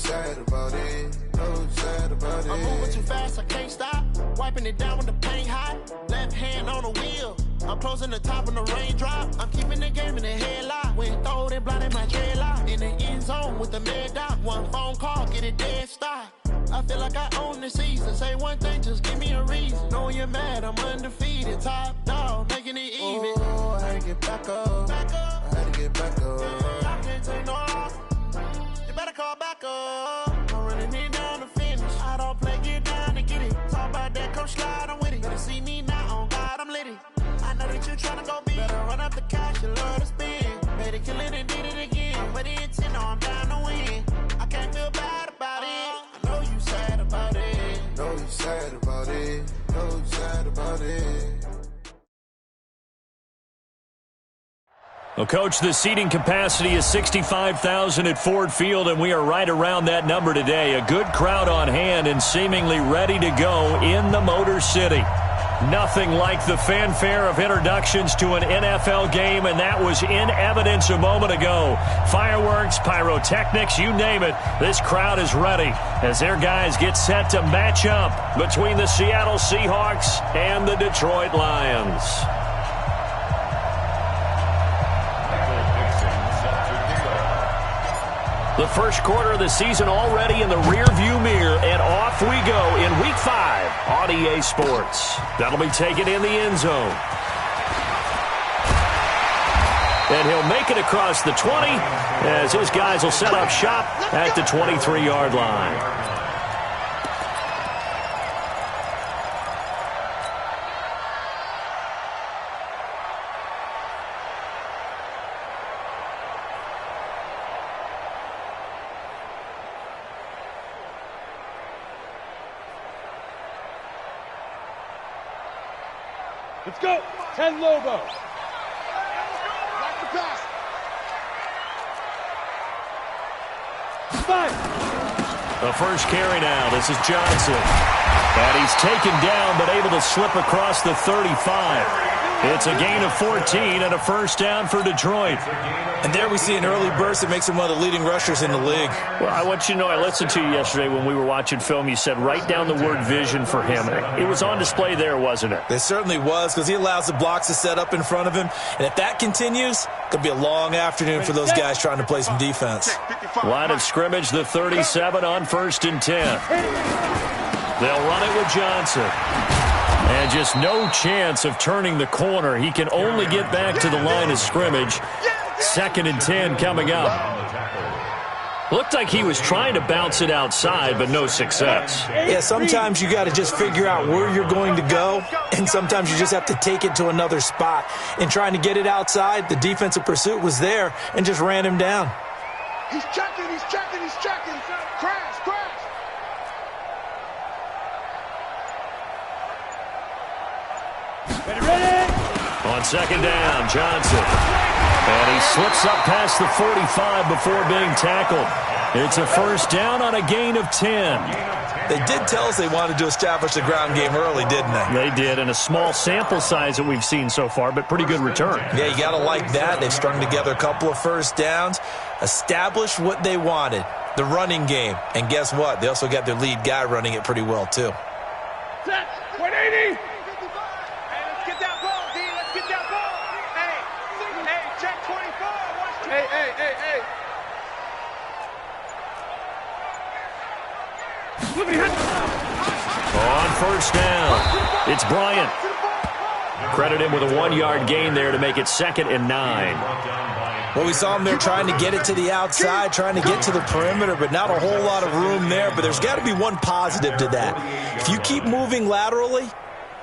sad about it. No sad about it. I'm moving too fast, I can't stop. Wiping it down with the paint hot. Left hand on the wheel. I'm closing the top on the raindrop. I'm keeping the game in the headlock. When throwed and blinded my dreadlock. In the end zone with the mad dot. One phone call, get it dead stop. I feel like I own the season. Say one thing, just give me a reason. Knowing you're mad, I'm undefeated. Top dog, making it even. Oh, I had to get back up. Back up. I had to get back up. I can't take no loss. You better call back up. I'm running it down to finish. I don't play, get down to get it. Talk about that, come slide, I'm with it. Better see me now, on God, I'm litty. I know that you tryna go big. Better run up the cash, you love to spin. Made it, kill it, and did it again. But the intent, no, I'm down to win. I can't feel bad about it. I know you sad about it. Know you sad about it. Know you sad about it. Well, Coach, the seating capacity is 65,000 at Ford Field, and we are right around that number today. A good crowd on hand and seemingly ready to go in the Motor City. Nothing like the fanfare of introductions to an NFL game, and that was in evidence a moment ago. Fireworks, pyrotechnics, you name it. This crowd is ready as their guys get set to match up between the Seattle Seahawks and the Detroit Lions. The first quarter of the season already in the rearview mirror, and off we go in Week 5 on EA Sports. That'll be taken in the end zone. And he'll make it across the 20 as his guys will set up shop at the 23-yard line. Let's go. 10 logo. Back to pass. 5. The first carry now. This is Johnson. And he's taken down but able to slip across the 35. It's a gain of 14 and a first down for Detroit. And there we see an early burst that makes him one of the leading rushers in the league. Well, I want you to know, I listened to you yesterday when we were watching film. You said write down the word vision for him. It was on display there, wasn't it? It certainly was, because he allows the blocks to set up in front of him. And if that continues, it could be a long afternoon for those guys trying to play some defense. Line of scrimmage, the 37 on 1st and 10. They'll run it with Johnson. And just no chance of turning the corner. He can only get back to the line of scrimmage. 2nd and 10 coming up. Looked like he was trying to bounce it outside, but no success. Yeah, sometimes you got to just figure out where you're going to go, and sometimes you just have to take it to another spot. And trying to get it outside, the defensive pursuit was there and just ran him down. He's checking, he's checking, he's checking. Crash, crash. Ready. On 2nd down, Johnson. And he slips up past the 45 before being tackled. It's a first down on a gain of 10. They did tell us they wanted to establish the ground game early, didn't they? They did, and a small sample size that we've seen so far, but pretty good return. Yeah, you got to like that. They've strung together a couple of first downs, established what they wanted, the running game. And guess what? They also got their lead guy running it pretty well, too. Set. 180. Hey. On 1st down, it's Bryant. Credit him with a 1-yard gain there to make it 2nd and 9. Well, we saw him there trying to get it to the outside, trying to get to the perimeter, but not a whole lot of room there. But there's got to be one positive to that. If you keep moving laterally,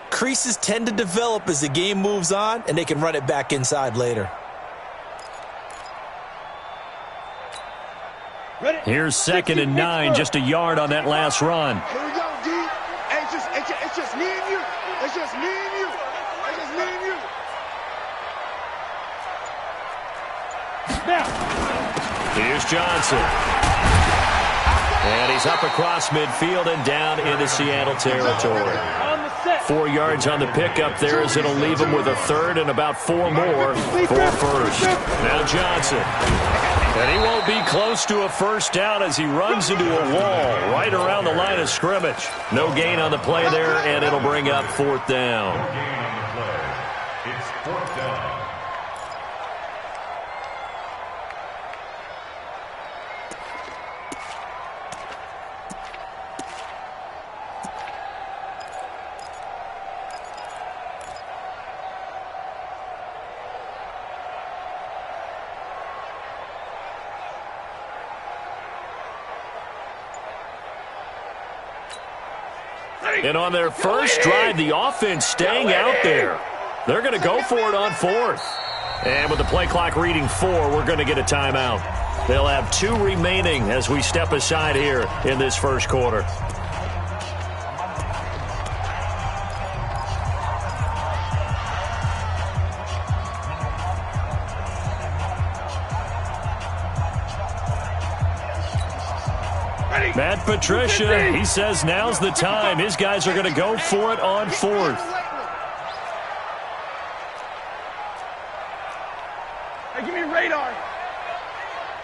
creases tend to develop as the game moves on, and they can run it back inside later. Here's 2nd and 9, just a yard on that last run. Here we go, D. Hey, it's just me and you. It's just me and you. It's just me and you. Now. Here's Johnson. And he's up across midfield and down into Seattle territory. 4 yards on the pickup there as it'll leave him with a 3rd and about 4 more for 1st. Now Johnson. And he won't be close to a first down as he runs into a wall right around the line of scrimmage. No gain on the play there, and it'll bring up fourth down. It's fourth down. And on their first drive, the offense staying out there. They're going to go for it on fourth. And with the play clock reading 4, we're going to get a timeout. They'll have 2 remaining as we step aside here in this first quarter. Matt Patricia, he says now's the time. His guys are going to go for it on fourth. Hey, give me a radar.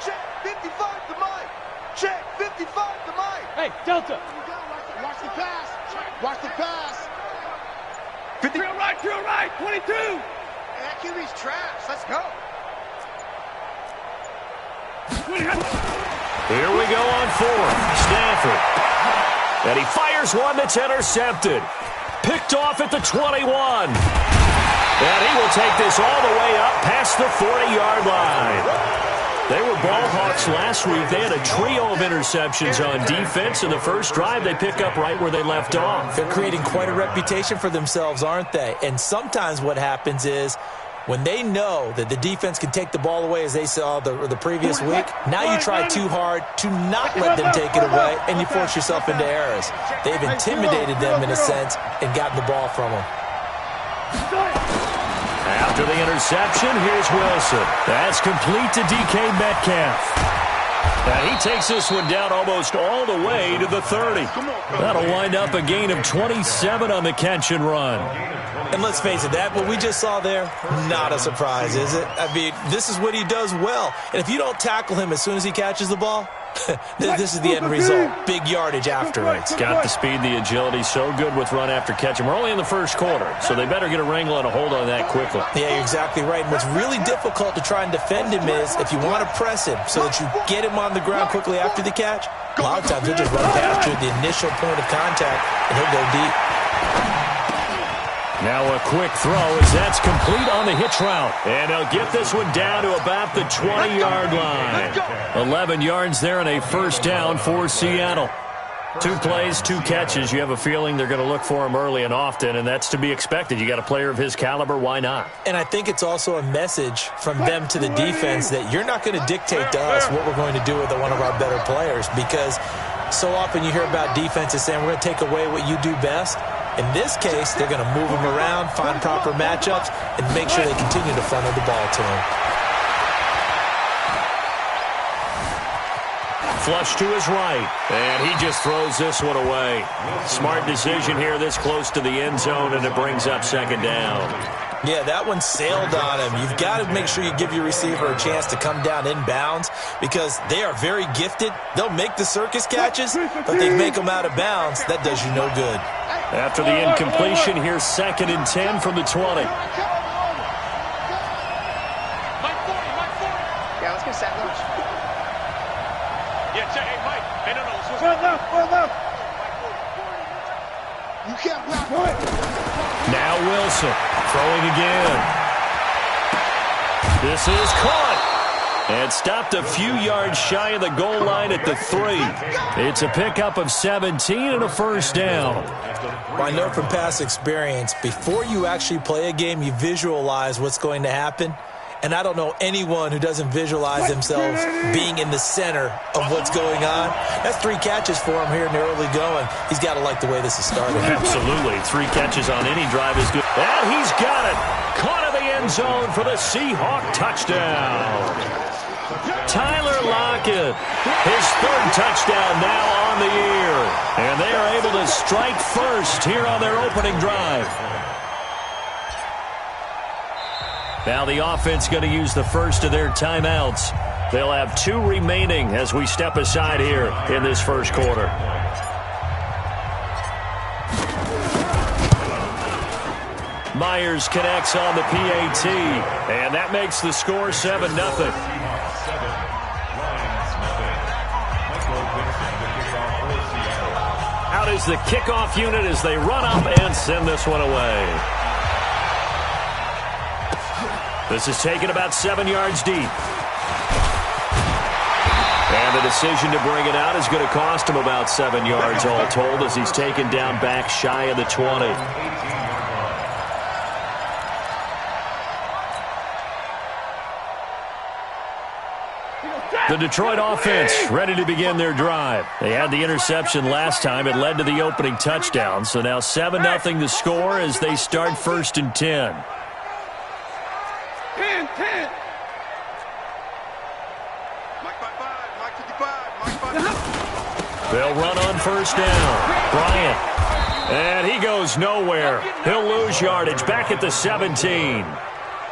Check 55 to Mike. Check 55 to Mike. Hey, Delta. Watch the pass. Watch the pass. 50. Drill right, 22. Hey, that QB's trash. Let's go. Here we go on fourth. Stanford. And he fires one that's intercepted. Picked off at the 21. And he will take this all the way up past the 40-yard line. They were ball hawks last week. They had a trio of interceptions on defense. In the first drive, they pick up right where they left off. They're creating quite a reputation for themselves, aren't they? And sometimes what happens is when they know that the defense can take the ball away, as they saw the previous week, now you try too hard to not let them take it away, and you force yourself into errors. They've intimidated them in a sense and gotten the ball from them. After the interception, here's Wilson. That's complete to DK Metcalf. And he takes this one down almost all the way to the 30. That'll wind up a gain of 27 on the catch and run. And let's face it, that what we just saw there, not a surprise, is it? I mean, this is what he does well. And if you don't tackle him as soon as he catches the ball, this is the end result. Big yardage afterwards. Got the speed, the agility, so good with run after catch. And we're only in the first quarter, so they better get a wrangle and a hold on that quickly. Yeah, you're exactly right. And what's really difficult to try and defend him is if you want to press him so that you get him on the ground quickly after the catch, a lot of times he'll just run past you at the initial point of contact, and he'll go deep. Now a quick throw as that's complete on the hitch route. And they'll get this one down to about the 20-yard line. 11 yards there and a first down for Seattle. 2 plays, 2 catches. You have a feeling they're going to look for him early and often, and that's to be expected. You got a player of his caliber, why not? And I think it's also a message from them to the defense that you're not going to dictate to us what we're going to do with one of our better players, because so often you hear about defenses saying we're going to take away what you do best. In this case, they're going to move him around, find proper matchups, and make sure they continue to funnel the ball to him. Flush to his right, and he just throws this one away. Smart decision here this close to the end zone, and it brings up second down. Yeah, that one sailed on him. You've got to make sure you give your receiver a chance to come down inbounds because they are very gifted. They'll make the circus catches, but they make them out of bounds. That does you no good. After the incompletion, here's 2nd and 10 from the 20. Yeah, let's get set lunch. Yeah, check. Hey, Mike. Hey, no. Well left. You can't block it. Now Wilson throwing again. This is caught. And stopped a few yards shy of the goal line at the 3. It's a pickup of 17 and a first down. Well, I know from past experience, before you actually play a game, you visualize what's going to happen. And I don't know anyone who doesn't visualize themselves being in the center of what's going on. That's 3 catches for him here in the early going. He's got to like the way this is starting. Absolutely. 3 catches on any drive is good. And he's got it. Caught in the end zone for the Seahawk touchdown. Tyler Lockett, his 3rd touchdown now on the year. And they are able to strike first here on their opening drive. Now the offense going to use the first of their timeouts. They'll have 2 remaining as we step aside here in this first quarter. Myers connects on the PAT, and that makes the score 7-0. Out is the kickoff unit as they run up and send this one away. This is taken about 7 yards deep. And the decision to bring it out is going to cost him about 7 yards all told as he's taken down back shy of the 20. The Detroit offense ready to begin their drive. They had the interception last time. It led to the opening touchdown. So now 7-0 the score as they start 1st and 10. 10. Mike 55. They'll run on 1st down. Bryant. And he goes nowhere. He'll lose yardage back at the 17.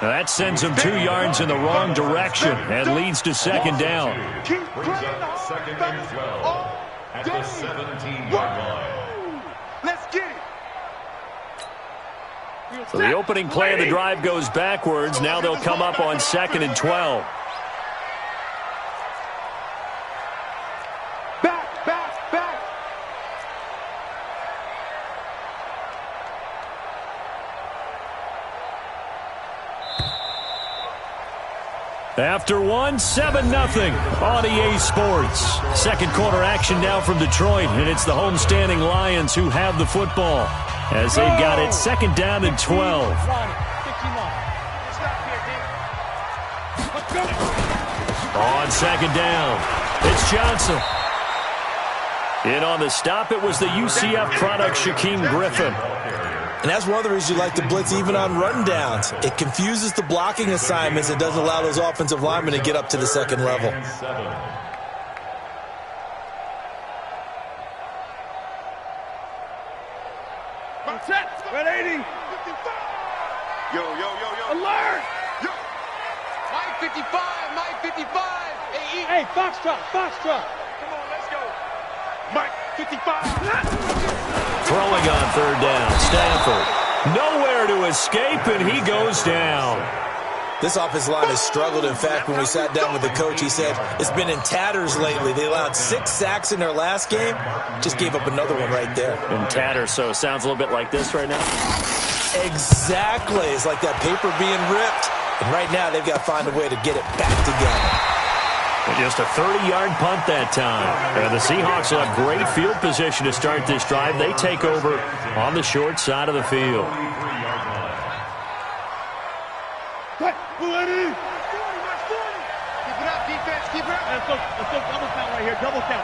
That sends him 2 yards in the wrong direction and leads to 2nd down. Brings up 2nd and 12 at the 17-yard line. Let's get it. So the opening play of the drive goes backwards. Now they'll come up on 2nd and 12. Back. After 7-0 on EA Sports. Second quarter action now from Detroit, and it's the homestanding Lions who have the football as they've got it 2nd down and 12. On 2nd down, it's Johnson. In on the stop, it was the UCF product, Shaquem Griffin. And that's one of the reasons you like to blitz even on run downs. It confuses the blocking assignments and doesn't allow those offensive linemen to get up to the 2nd level. Red 80. Yo. Alert. Yo. Mike 55. Hey, Foxtrot. Come on, let's go. Mike 55. Throwing on 3rd down, Stanford. Nowhere to escape, and he goes down. This offensive line has struggled. In fact, when we sat down with the coach, he said it's been in tatters lately. They allowed 6 sacks in their last game. Just gave up another one right there. In tatters, so it sounds a little bit like this right now? Exactly. It's like that paper being ripped. And right now, they've got to find a way to get it back together. Just a 30-yard punt that time. And the Seahawks will have great field position to start this drive. They take over on the short side of the field. Keep it up, defense. Keep it up. Let's go double count right here. Double count.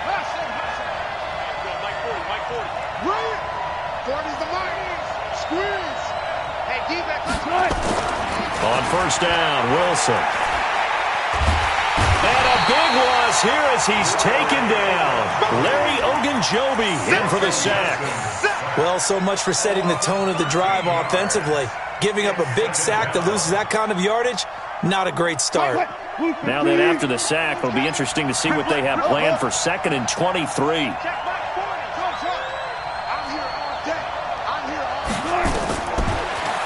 Hustle. Mike 40. Right. 40's the Lions. Squeeze. Hey, defense. On 1st down, Wilson. And a big loss here as he's taken down. Larry Ogunjobi in for the sack. Well, so much for setting the tone of the drive offensively. Giving up a big sack that loses that kind of yardage, not a great start. Now then, after the sack, it'll be interesting to see what they have planned for 2nd and 23.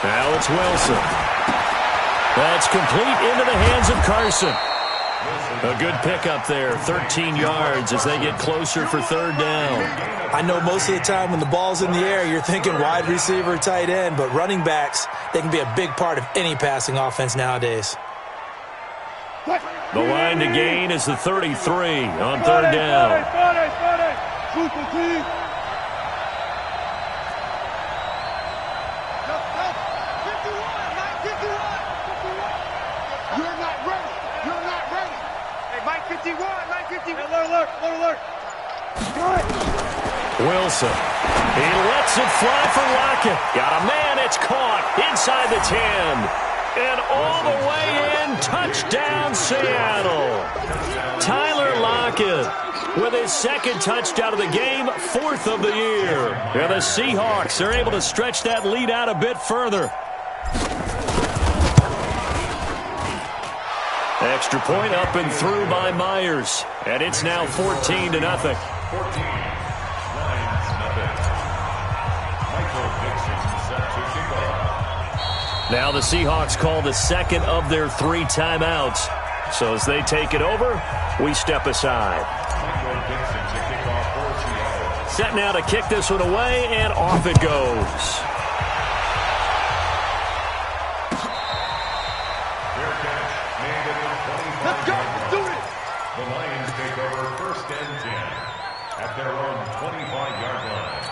Now it's Wilson. That's complete into the hands of Carson. A good pickup there, 13 yards as they get closer for 3rd down. I know most of the time when the ball's in the air, you're thinking wide receiver, tight end, but running backs, they can be a big part of any passing offense nowadays. The line to gain is the 33 on 3rd down. Alert. Wilson. He lets it fly for Lockett. Got a man. It's caught inside the 10. And all the way in. Touchdown, Seattle. Tyler Lockett with his 2nd touchdown of the game, 4th of the year. And the Seahawks are able to stretch that lead out a bit further. Extra point up and through by Myers. And it's now 14-0. 14. Lions nothing. Michael Dixon set to kick off. Now the Seahawks call the second of their 3 timeouts. So as they take it over, we step aside. Michael Dixon to kick off for Seattle. Set now to kick this one away, and off it goes. Let's go. Let's do it. The Lions take over 1st and 10 at their own 25-yard line.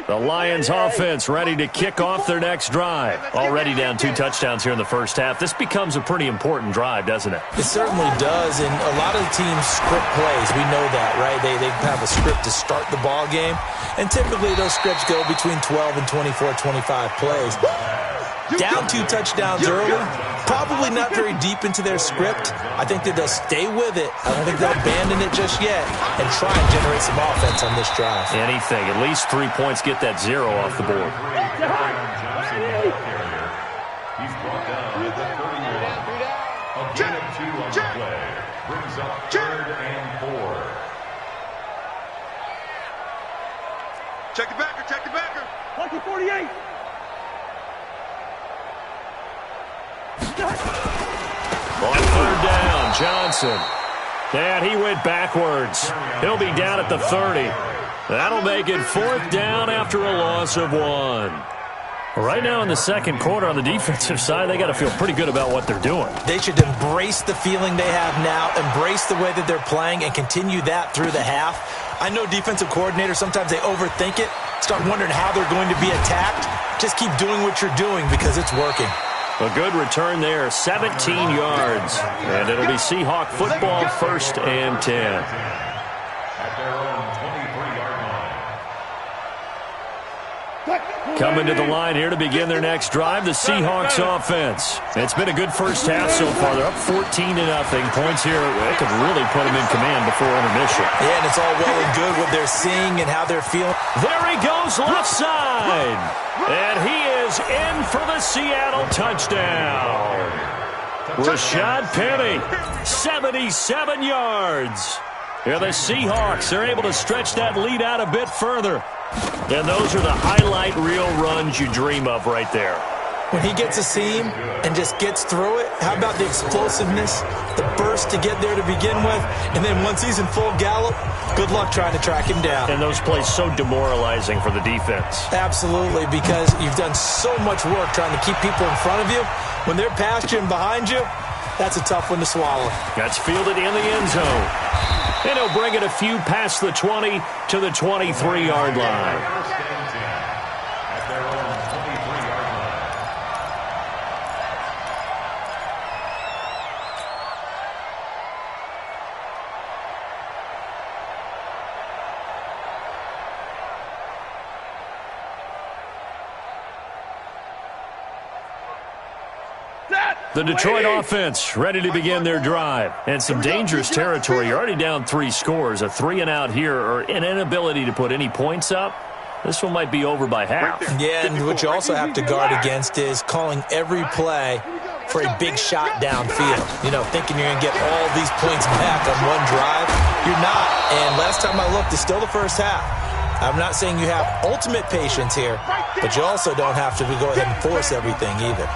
The Lions offense ready to kick off their next drive. Already down 2 touchdowns here in the first half. This becomes a pretty important drive, doesn't it? It certainly does, and a lot of the teams script plays. We know that, right? They have a script to start the ball game, and typically those scripts go between 12 and 24, 25 plays. Down 2 touchdowns early, probably not very deep into their script. I think that they'll stay with it. I don't think they'll abandon it just yet and try and generate some offense on this drive. Anything. At least 3 points, get that 0 off the board. He's brought down at the 31. A gain of 2 on the play. Brings up 3rd and 4. Check the backer. Check the backer. Lucky 48. On 3rd down, Johnson. And he went backwards. He'll be down at the 30. That'll make it 4th down after a loss of 1. Right now in the second quarter on the defensive side, they got to feel pretty good about what they're doing. They should embrace the feeling they have now, embrace the way that they're playing, and continue that through the half. I know defensive coordinators, sometimes they overthink it, start wondering how they're going to be attacked. Just keep doing what you're doing because it's working. A good return there, 17 yards. And it'll be Seahawk football, 1st and 10. At their own 23-yard line. Coming to the line here to begin their next drive, the Seahawks offense. It's been a good first half so far. They're up 14-0. Points here, it could really put them in command before intermission. Yeah, and it's all well and good what they're seeing and how they're feeling. There he goes left side. And he is in for the Seattle touchdown. Rashad Penny, 77 yards. Here the Seahawks are able to stretch that lead out a bit further. And those are the highlight reel runs you dream of right there. When he gets a seam and just gets through it, how about the explosiveness, the burst to get there to begin with, and then once he's in full gallop, good luck trying to track him down. And those plays so demoralizing for the defense. Absolutely, because you've done so much work trying to keep people in front of you. When they're past you and behind you, that's a tough one to swallow. That's fielded in the end zone. And he'll bring it a few past the 20 to the 23-yard line. At their own 23-yard line. The Detroit offense ready to begin their drive. And some dangerous territory. You're already down 3 scores. A 3-and-out here or an inability to put any points up. This one might be over by half. Yeah, and what you also have to guard against is calling every play for a big shot downfield. You know, thinking you're going to get all these points back on one drive. You're not. And last time I looked, it's still the first half. I'm not saying you have ultimate patience here, but you also don't have to go ahead and force everything either.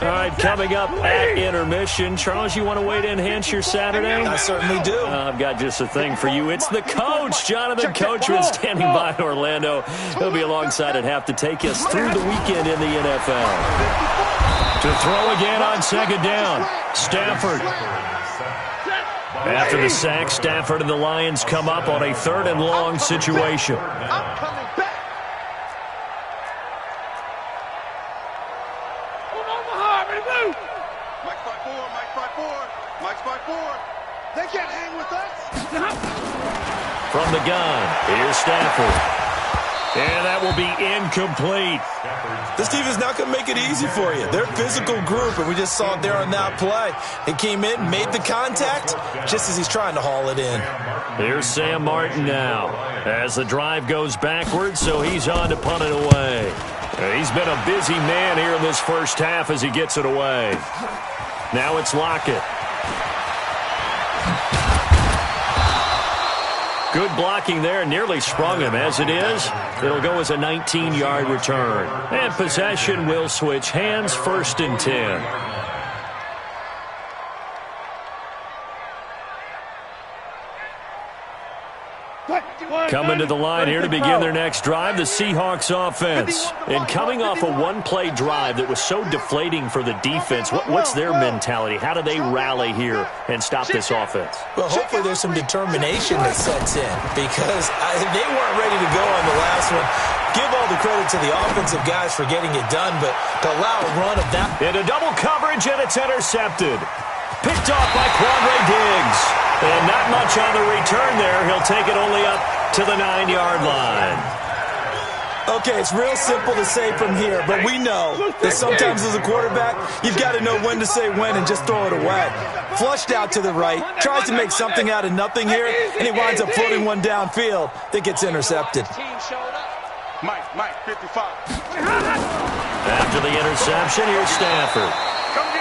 All right, coming up at intermission. Charles, you want to wait to enhance your Saturday? I certainly do. I've got just a thing for you. It's the coach, Jonathan Coachman, standing by in Orlando. He'll be alongside at half to take us through the weekend in the NFL. To throw again on 2nd down, Stafford. After the sack, Stafford and the Lions come up on a 3rd and long situation. I'm coming back. Mike's by 4. They can't hang with us. from the gun. Here's Stafford. And that will be incomplete. This team is not going to make it easy for you. They're a physical group, and we just saw it there on that play. He came in, made the contact, just as he's trying to haul it in. Here's Sam Martin now as the drive goes backwards, so he's on to punt it away. He's been a busy man here in this first half as he gets it away. Now it's Lockett. Good blocking there, nearly sprung him. As it is, it'll go as a 19-yard return. And possession will switch hands, 1st and 10. Coming to the line here to begin their next drive, the Seahawks offense. And coming off a one-play drive that was so deflating for the defense, what's their mentality? How do they rally here and stop this offense? Well, hopefully there's some determination that sets in because they weren't ready to go on the last one. Give all the credit to the offensive guys for getting it done, but to allow a run of that. Into double coverage, and it's intercepted. Picked off by Quandre Diggs. And not much on the return there. He'll take it only up to the 9-yard line. Okay, it's real simple to say from here, but we know that sometimes as a quarterback, you've got to know when to say when and just throw it away. Flushed out to the right, tries to make something out of nothing here, and he winds up floating one downfield that gets intercepted. Mike, 55. After the interception, here's Stafford.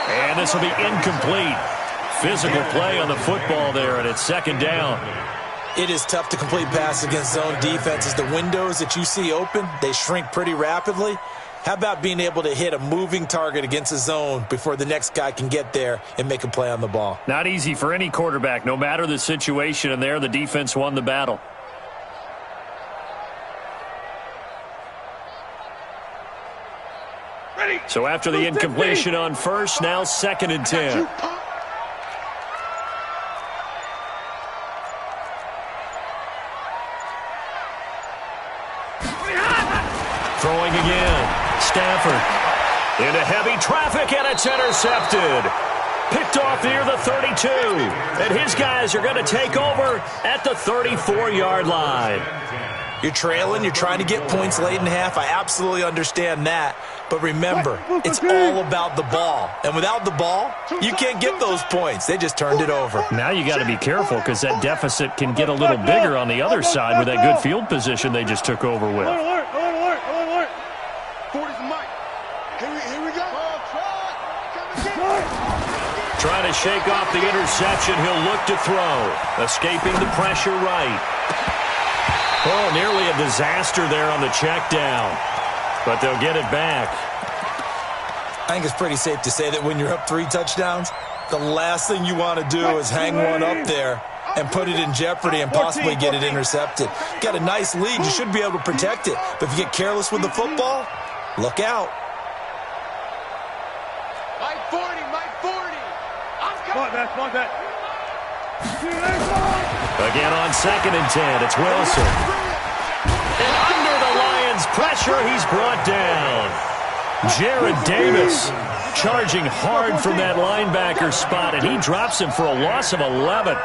And this will be incomplete. Physical play on the football there, and it's 2nd down. It is tough to complete pass against zone defenses. The windows that you see open, they shrink pretty rapidly. How about being able to hit a moving target against a zone before the next guy can get there and make a play on the ball? Not easy for any quarterback, no matter the situation, and there the defense won the battle. So after the incompletion on first, now 2nd and 10. Throwing again. Stafford. Into heavy traffic, and it's intercepted. Picked off near the 32. And his guys are going to take over at the 34-yard line. You're trailing. You're trying to get points late in the half. I absolutely understand that. But remember, it's all about the ball. And without the ball, you can't get those points. They just turned it over. Now you got to be careful because that deficit can get a little bigger on the other side with that good field position they just took over with. Trying to shake off the interception. He'll look to throw. Escaping the pressure right. Oh, nearly a disaster there on the check down. But they'll get it back. I think it's pretty safe to say that when you're up 3 touchdowns, the last thing you want to do is hang one up there and put it in jeopardy and possibly get it intercepted. Got a nice lead. You should be able to protect it. But if you get careless with the football, look out. Mike 40. Again on 2nd and 10, it's Wilson. And under the Lions' pressure, he's brought down. Jared Davis charging hard from that linebacker spot, and he drops him for a loss of 11.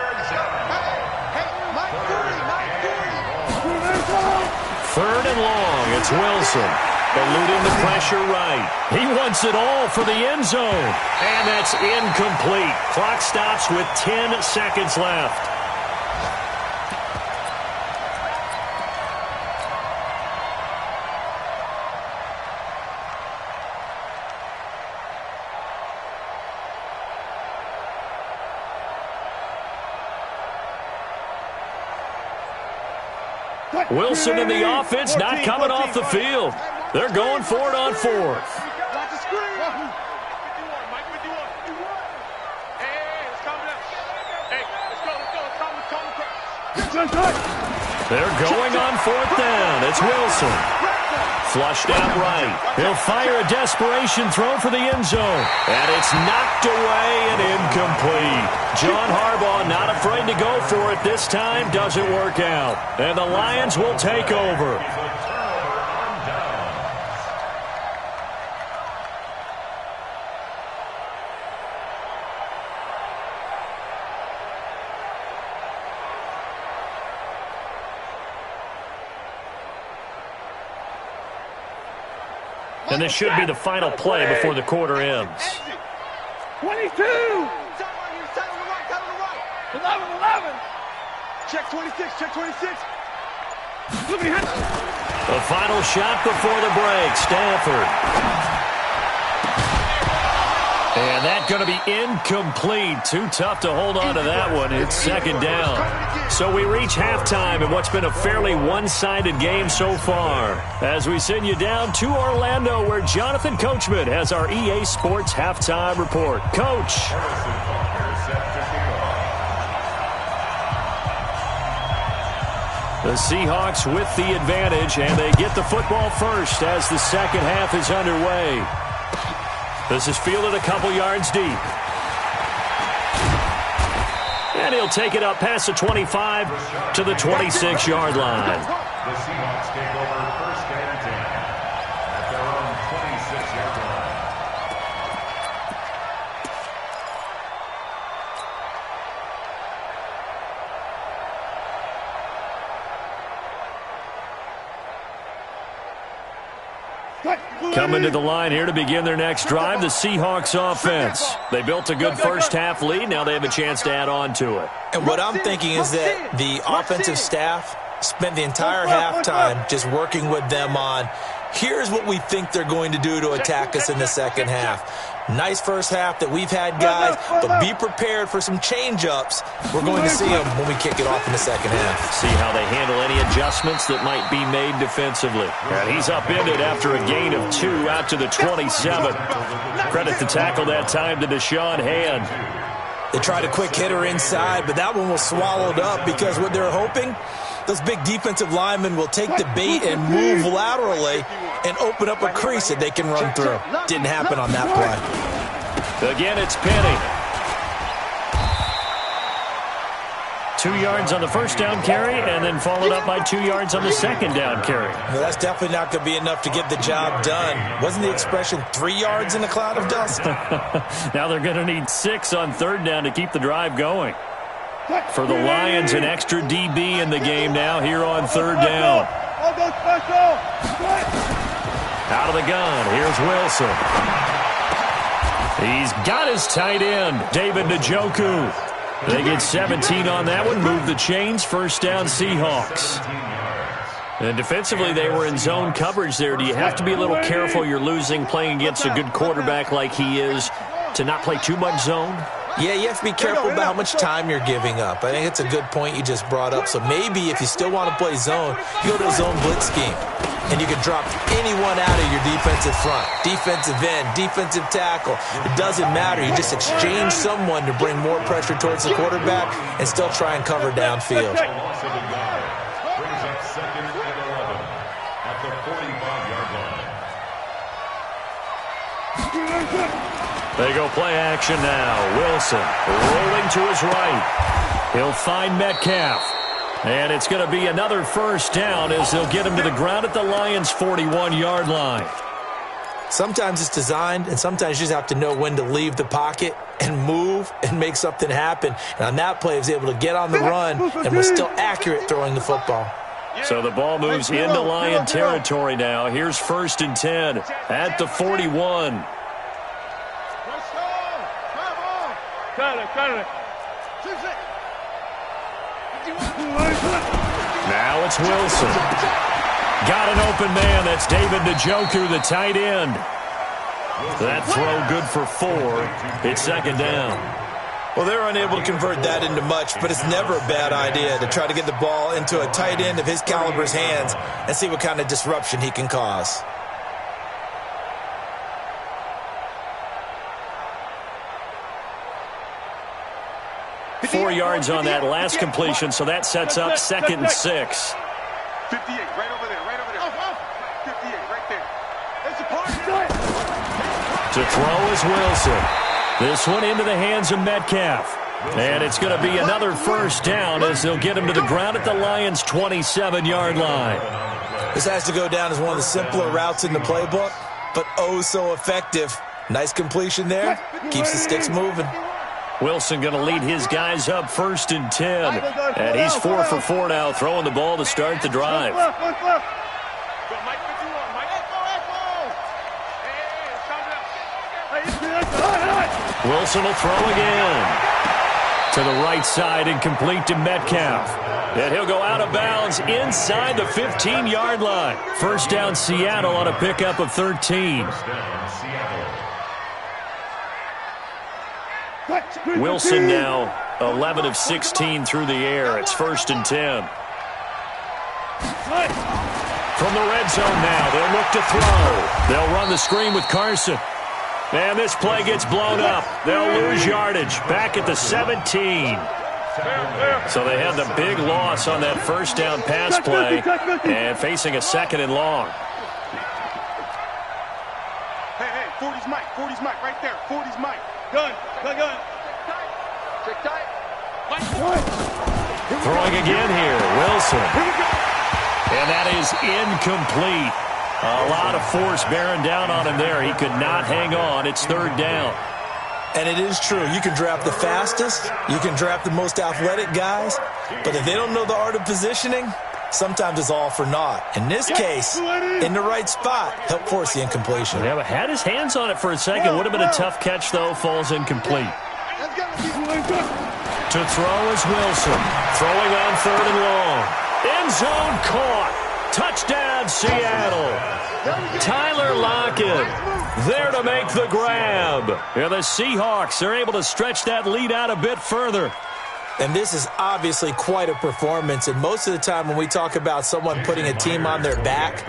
Third and long, it's Wilson. Eluding the pressure right. He wants it all for the end zone. And that's incomplete. Clock stops with 10 seconds left. Wilson in the offense, not coming off the field. They're going for it on 4th. They're going on 4th down. It's Wilson. Flushed out right. He'll fire a desperation throw for the end zone. And it's knocked away and incomplete. John Harbaugh not afraid to go for it this time. Doesn't work out. And the Lions will take over. And this should be the final play before the quarter ends. 22. Time on you, time on the right, time on the right. 11. Check 26, check 26. Look at him. The final shot before the break, Stanford. And that's going to be incomplete. Too tough to hold on to that one. It's second down. So we reach halftime in what's been a fairly one-sided game so far. As we send you down to Orlando, where Jonathan Coachman has our EA Sports halftime report. Coach. The Seahawks with the advantage, and they get the football first as the second half is underway. This is fielded a couple yards deep. And he'll take it up past the 25 to the 26-yard line. The Seahawks take over first and 10 at their own 26-yard line. Coming to the line here to begin their next drive, the Seahawks offense. They built a good first-half lead. Now they have a chance to add on to it. And what I'm thinking is that the offensive staff spent the entire halftime just working with them on, here's what we think they're going to do to attack us in the second half. Nice first half that we've had, guys, but be prepared for some change-ups. We're going to see them when we kick it off in the second half. See how they handle any adjustments that might be made defensively. And he's upended after a gain of 2 out to the 27. Credit the tackle that time to Deshaun Hand. They tried a quick hitter inside, but that one was swallowed up because what they're hoping, those big defensive linemen will take the bait and move laterally and open up a crease that they can run through. Didn't happen on that play. Again, it's Penny. 2 yards on the first down carry, and then followed up by 2 yards on the second down carry. Well, that's definitely not going to be enough to get the job done. Wasn't the expression 3 yards in a cloud of dust? Now they're going to need 6 on third down to keep the drive going. For the Lions, an extra DB in the game now here on third down. Out of the gun, here's Wilson. He's got his tight end, David Njoku. They get 17 on that one, move the chains, first down Seahawks. And defensively, they were in zone coverage there. Do you have to be a little careful you're losing playing against a good quarterback like he is to not play too much zone? Yeah, you have to be careful about how much time you're giving up. I think it's a good point you just brought up. So maybe if you still want to play zone, you go to a zone blitz scheme. And you can drop anyone out of your defensive front, defensive end, defensive tackle. It doesn't matter. You just exchange someone to bring more pressure towards the quarterback and still try and cover downfield. Loss of a yard brings up second and 11 at the 45-yard line. They go play action now. Wilson rolling to his right. He'll find Metcalf. And it's going to be another first down as they'll get him to the ground at the Lions' 41-yard line. Sometimes it's designed, and sometimes you just have to know when to leave the pocket and move and make something happen. And on that play, he was able to get on the run and was still accurate throwing the football. So the ball moves into Lion territory now. Here's first and 10 at the 41. Now it's Wilson. Got an open man. That's David Njoku, the tight end. That throw good for 4. It's second down. Well, they're unable to convert that into much, but it's never a bad idea to try to get the ball into a tight end of his caliber's hands and see what kind of disruption he can cause. Four yards on that last completion, so that sets up second and 6. 58, right over there, right over there. 58, right there. There's a party. To throw is Wilson. This one into the hands of Metcalf. And it's going to be another first down as they'll get him to the ground at the Lions' 27-yard line. This has to go down as one of the simpler routes in the playbook, but oh so effective. Nice completion there. Keeps the sticks moving. Wilson going to lead his guys up first and 10. And he's 4 for 4 now, throwing the ball to start the drive. Wilson will throw again. To the right side and complete to Metcalf. And he'll go out of bounds inside the 15-yard line. First down Seattle on a pickup of 13. Wilson now 11 of 16 through the air. It's 1st and 10. From the red zone now, they'll look to throw. They'll run the screen with Carson. And this play gets blown up. They'll lose yardage back at the 17. So they had the big loss on that first down pass play and facing a 2nd and long. Hey, 40's Mike, right there. 40's Mike. Gun. Check tight. Throwing again here, Wilson. And that is incomplete. A lot of force bearing down on him there. He could not hang on. It's 3rd down. And it is true. You can draft the fastest. You can draft the most athletic guys. But if they don't know the art of positioning, sometimes it's all for naught. In this case, in the right spot, help force the incompletion. Yeah, but had his hands on it for a second. Would have been a tough catch, though. Falls incomplete. To throw is Wilson. Throwing on 3rd and long. End zone caught. Touchdown, Seattle. Tyler Lockett there to make the grab. And the Seahawks are able to stretch that lead out a bit further. And this is obviously quite a performance. And most of the time when we talk about someone putting a team on their back,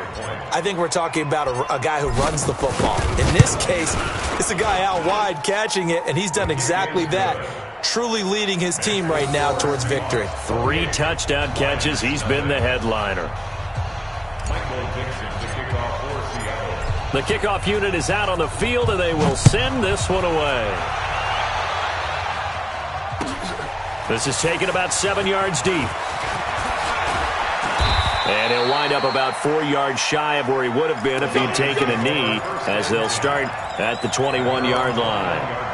I think we're talking about a guy who runs the football. In this case, it's a guy out wide catching it, and he's done exactly that, truly leading his team right now towards victory. 3 touchdown catches. He's been the headliner. The kickoff unit is out on the field, and they will send this one away. This is taken about 7 yards deep. And he'll wind up about 4 yards shy of where he would have been if he'd taken a knee, as they'll start at the 21-yard line.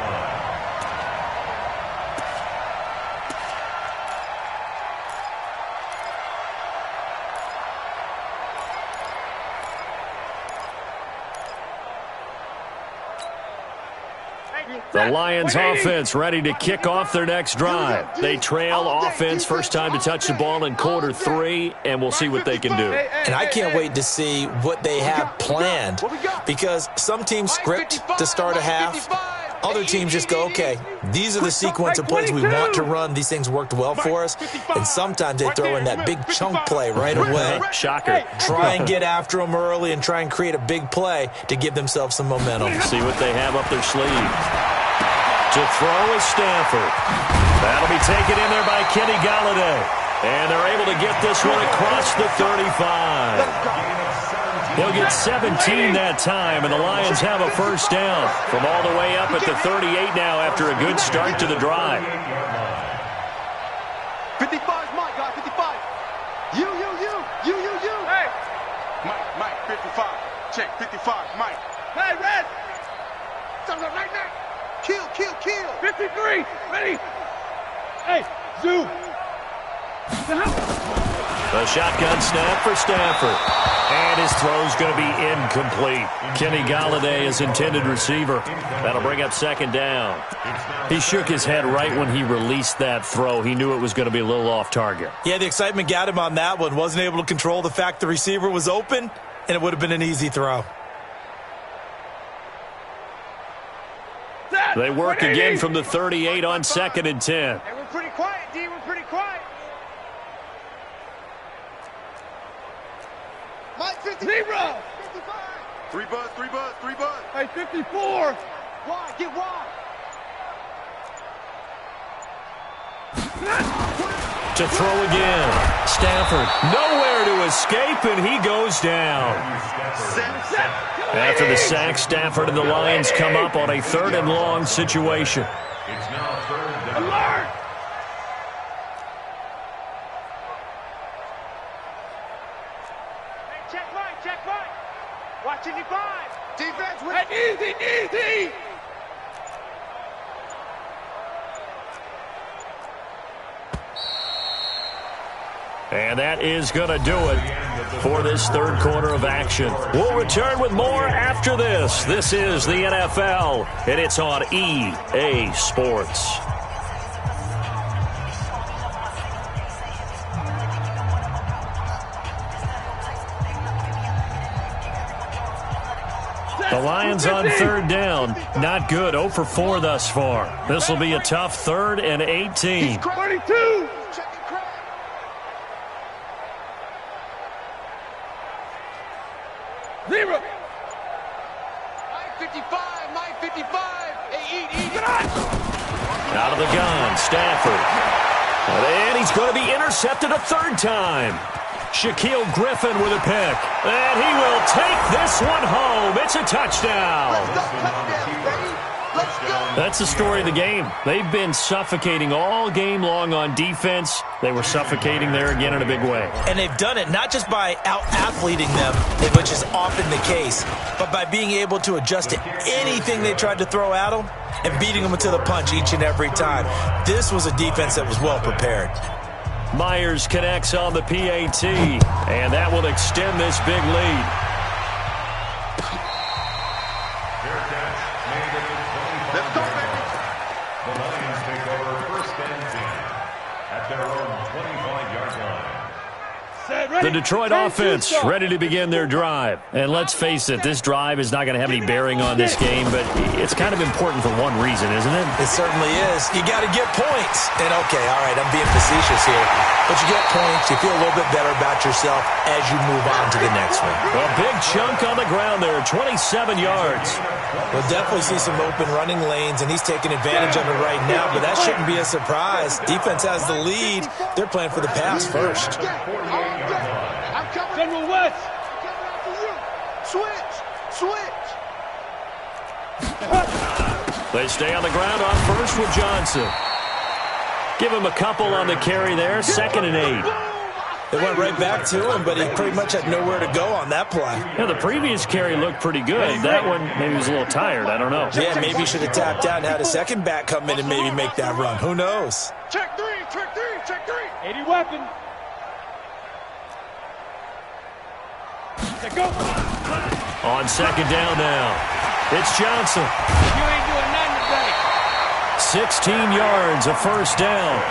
The Lions offense ready to kick off their next drive. They trail offense, first time to touch the ball in quarter 3, and we'll see what they can do. And I can't wait to see what they have planned, because some teams script to start a half. Other teams just go, okay, these are the sequence of plays we want to run. These things worked well for us. And sometimes they throw in that big chunk play right away. Shocker. Try and get after them early and try and create a big play to give themselves some momentum. See what they have up their sleeve. To throw is Stafford. That'll be taken in there by Kenny Galladay. And they're able to get this one across the 35. He'll get 17 that time, and the Lions have a first down from all the way up at the 38 now after a good start to the drive. 55's Mike, guys, 55. You. Hey! Mike, 55. Check, 55, Mike. Hey, Red! Right now. Kill. 53, ready? Hey, zoom. The shotgun snap for Stafford. And his throw's going to be incomplete. Kenny Galladay is intended receiver. That'll bring up 2nd down. He shook his head right when he released that throw. He knew it was going to be a little off target. Yeah, the excitement got him on that one. Wasn't able to control the fact the receiver was open, and it would have been an easy throw. They work again from the 38 on 2nd and 10. Hey, we're pretty quiet, D. We're pretty quiet. Mike, 50. Zebra! 55. 3 buzz. Hey, 54. Wide, get wide. To throw again. Stafford nowhere to escape, and he goes down. After the sack, Stafford and the Lions come up on a 3rd and long situation. It's now 3rd down. Alert! Hey, check Mike. Watching you 5. Defense, Hey, easy. And that is going to do it for this third quarter of action. We'll return with more after this. This is the NFL, and it's on EA Sports. The Lions on third down. Not good. 0 for 4 thus far. This will be a tough 3rd and 18. 32. Zero. My 55, my 55. Hey, eat. Out of the gun, Stafford. And he's going to be intercepted a 3rd time. Shaquille Griffin with a pick. And he will take this one home. It's a touchdown. That's the story of the game. They've been suffocating all game long on defense. They were suffocating there again in a big way. And they've done it not just by out-athleting them, which is often the case, but by being able to adjust to anything they tried to throw at them and beating them to the punch each and every time. This was a defense that was well prepared. Myers connects on the PAT, and that will extend this big lead. Let's go, baby. The Lions take over 1st and 10 at their own 25-yard line. The Detroit offense ready to begin their drive. And let's face it, this drive is not going to have any bearing on this game, but it's kind of important for one reason, isn't it? It certainly is. You got to get points. And, okay, all right, I'm being facetious here. But you get points, you feel a little bit better about yourself as you move on to the next one. A big chunk on the ground there, 27 yards. We'll definitely see some open running lanes, and he's taking advantage of it right now, but that shouldn't be a surprise. Defense has the lead. They're playing for the pass first. General West. Switch. They stay on the ground on first with Johnson. Give him a couple on the carry there, 2nd and 8. They went right back to him, but he pretty much had nowhere to go on that play. Yeah, the previous carry looked pretty good. That one, maybe he was a little tired. I don't know. Yeah, maybe he should have tapped out and had a second back come in and maybe make that run. Who knows? Check three. 80 weapon. Let's go. On 2nd down now, it's Johnson. You ain't doing nothing today. 16 yards, a 1st down.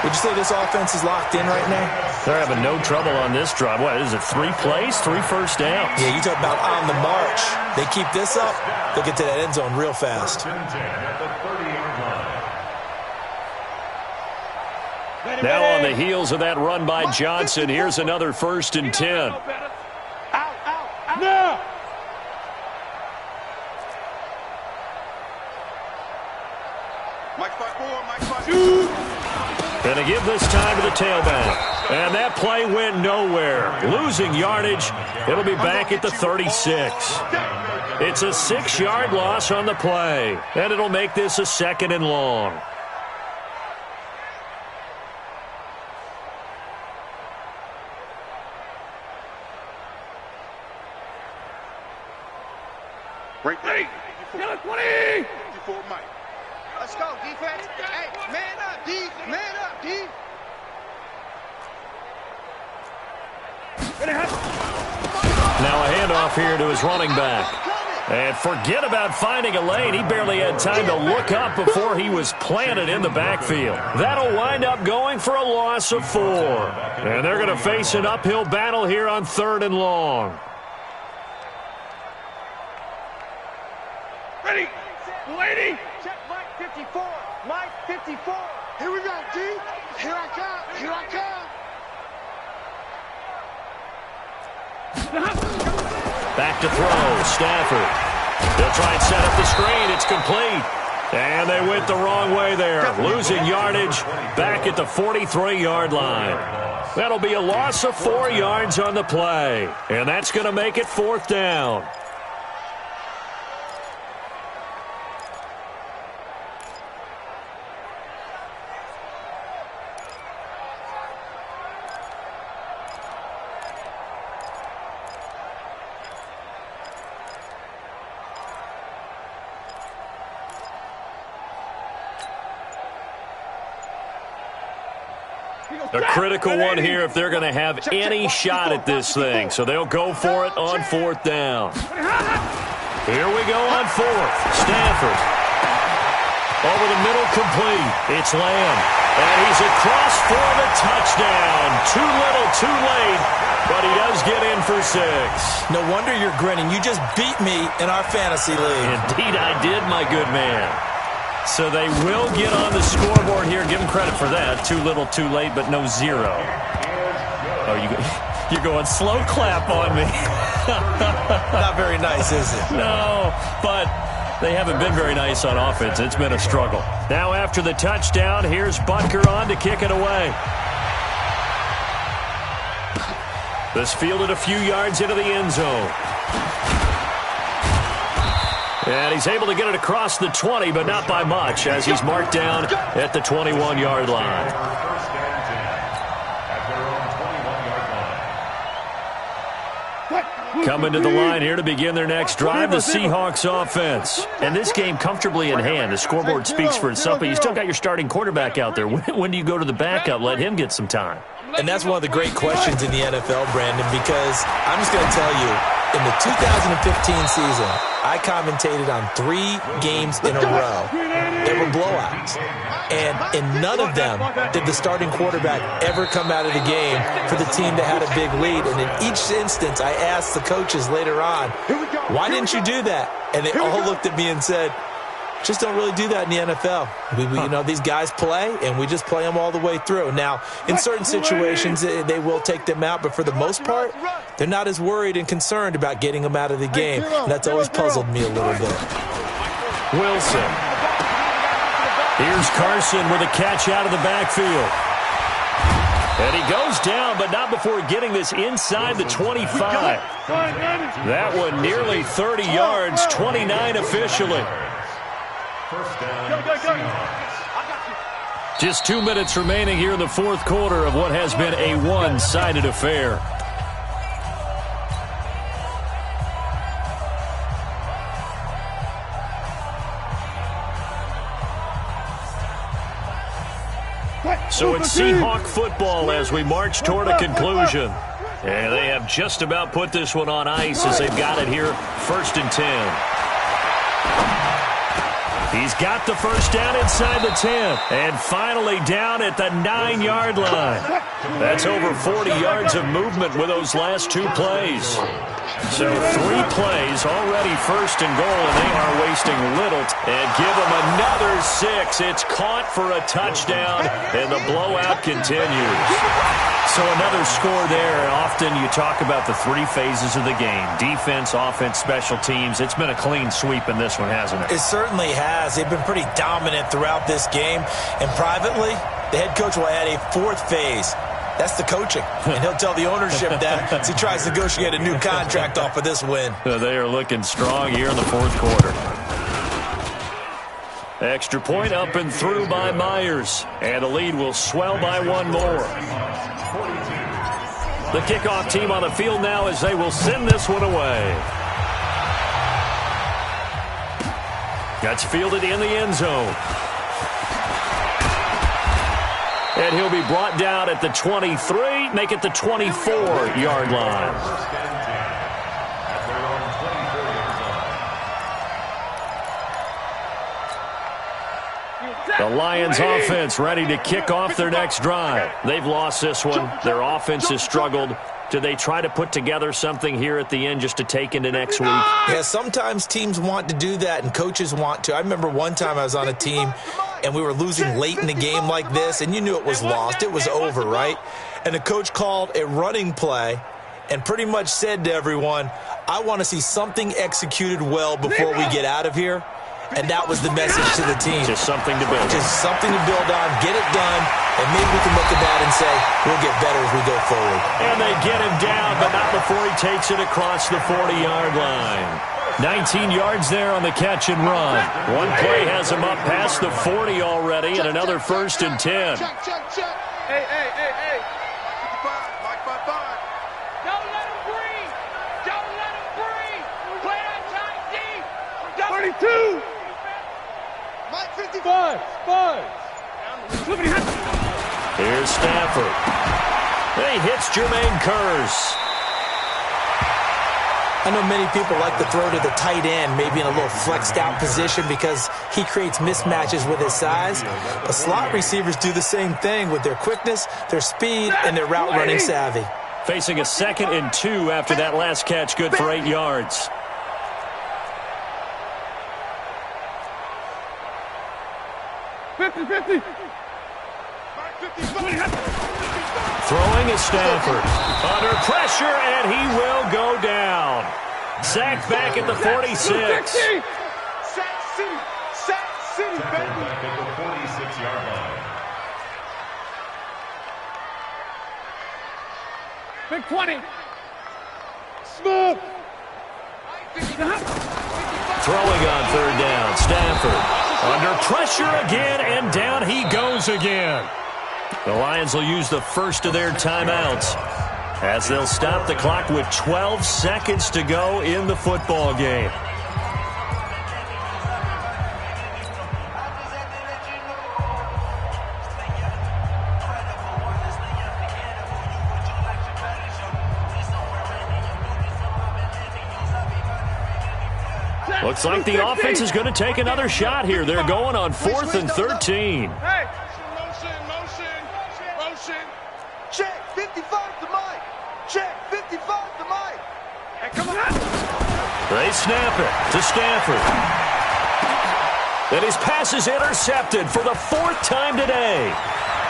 Would you say this offense is locked in right now? They're having no trouble on this drive. What is it, 3 plays, 3 first downs? Yeah, you talk about on the march. They keep this up, they'll get to that end zone real fast. Now on the heels of that run by Johnson, here's another 1st and 10. Out. Now. Mike 5-4. Gonna give this time to the tailback. And that play went nowhere. Losing yardage. It'll be back at the 36. It's a 6-yard loss on the play. And it'll make this a 2nd and long. Right there. 20. 54 Mike. Let's go, defense. Hey, man up, D. Man up, D. Now a handoff here to his running back. And forget about finding a lane. He barely had time to look up before he was planted in the backfield. That'll wind up going for a loss of 4. And they're going to face an uphill battle here on 3rd and long. Ready. Lady. Check Mike 54. Mike 54. Here we go, D. Here I come. Back to throw, Stafford. They'll try and set up the screen. It's complete. And they went the wrong way there. Losing yardage back at the 43-yard line. That'll be a loss of 4 yards on the play. And that's going to make it 4th down. A critical one here if they're going to have any shot at this thing. So they'll go for it on 4th down. Here we go on 4th. Stanford. Over the middle, complete. It's Lamb. And he's across for the touchdown. Too little, too late. But he does get in for 6. No wonder you're grinning. You just beat me in our fantasy league. Indeed I did, my good man. So they will get on the scoreboard here. Give them credit for that. Too little, too late, but no 0. Oh, you're going slow clap on me. Not very nice, is it? No, but they haven't been very nice on offense. It's been a struggle. Now after the touchdown, here's Butker on to kick it away. This fielded a few yards into the end zone. And he's able to get it across the 20, but not by much, as he's marked down at the 21-yard line. Coming to the line here to begin their next drive, the Seahawks offense. And this game comfortably in hand. The scoreboard speaks for itself, but you still got your starting quarterback out there. When do you go to the backup? Let him get some time. And that's one of the great questions in the NFL, Brandon, because I'm just going to tell you, in the 2015 season, I commentated on 3 games in a row. They were blowouts. And in none of them did the starting quarterback ever come out of the game for the team that had a big lead. And in each instance, I asked the coaches later on, why didn't you do that? And they all looked at me and said, just don't really do that in the NFL. You know, these guys play, and we just play them all the way through. Now, in certain situations, they will take them out, but for the most part, they're not as worried and concerned about getting them out of the game. And that's always puzzled me a little bit. Wilson. Here's Carson with a catch out of the backfield. And he goes down, but not before getting this inside the 25. That one nearly 30 yards, 29 officially. Just 2 minutes remaining here in the 4th quarter of what has been a one-sided affair. So it's Seahawk football as we march toward a conclusion. And they have just about put this one on ice as they've got it here, 1st and 10. He's got the first down inside the 10. And finally down at the 9-yard line. That's over 40 yards of movement with those last 2 plays. So 3 plays, already 1st and goal, and they are wasting little. And give them another 6. It's caught for a touchdown, and the blowout continues. So another score there. Often you talk about the 3 phases of the game. Defense, offense, special teams. It's been a clean sweep in this one, hasn't it? It certainly has. They've been pretty dominant throughout this game. And privately, the head coach will add a 4th phase. That's the coaching. And he'll tell the ownership that as he tries to negotiate a new contract off of this win. They are looking strong here in the 4th quarter. Extra point up and through by Myers. And the lead will swell by 1 more. The kickoff team on the field now as they will send this one away. That's fielded in the end zone. And he'll be brought down at the 23, make it the 24-yard line. The Lions offense ready to kick off their next drive. They've lost this one. Their offense has struggled. Do they try to put together something here at the end just to take into next week? Yeah, sometimes teams want to do that and coaches want to. I remember one time I was on a team and we were losing late in the game like this, and you knew it was lost. It was over, right? And the coach called a running play and pretty much said to everyone, I want to see something executed well before we get out of here. And that was the message to the team. Just something to build on. Just something to build on, get it done, and maybe we can look at that and say, we'll get better as we go forward. And they get him down, but not before he takes it across the 40-yard line. 19 yards there on the catch and run. One play has him up past the 40 already, and another 1st and 10. Check. Hey. 5. Don't let him breathe. Don't let him breathe. Play that tight deep. 32. Mike 55. 5. Here's Stafford. And he hits Jermaine Kearse. I know many people like to throw to the tight end, maybe in a little flexed out position because he creates mismatches with his size. But slot receivers do the same thing with their quickness, their speed, and their route running savvy. Facing a 2nd and 2 after that last catch, good for 8 yards. Throwing is Stafford. Under pressure, and he will go down. Sacked back at the 46. Sack City. Sack City, baby. Back at the 46-yard line. Big 20. Smooth. Throwing on 3rd down. Stafford. Under pressure again, and down he goes again. The Lions will use the first of their timeouts as they'll stop the clock with 12 seconds to go in the football game. Looks like the offense is going to take another shot here. They're going on 4th and 13. Hey, motion. Check 55 to Mike. Check 55 to Mike. Hey, come on. They snap it to Stafford. And his pass is intercepted for the 4th time today.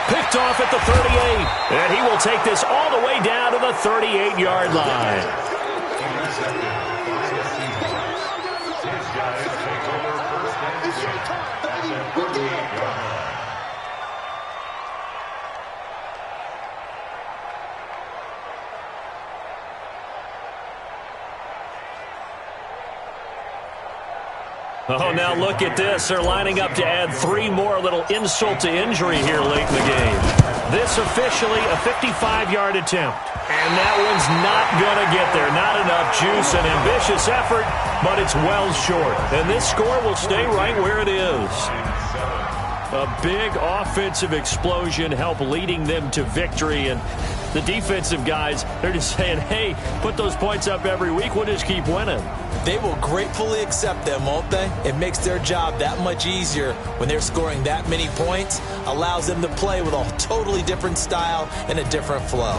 Picked off at the 38. And he will take this all the way down to the 38-yard line. Oh, now look at this. They're lining up to add 3 more, little insult to injury here late in the game. This officially a 55-yard attempt. And that one's not going to get there. Not enough juice, an ambitious effort, but it's well short. And this score will stay right where it is. A big offensive explosion helped leading them to victory. And the defensive guys, they're just saying, hey, put those points up every week. We'll just keep winning. They will gratefully accept them, won't they? It makes their job that much easier when they're scoring that many points. Allows them to play with a totally different style and a different flow.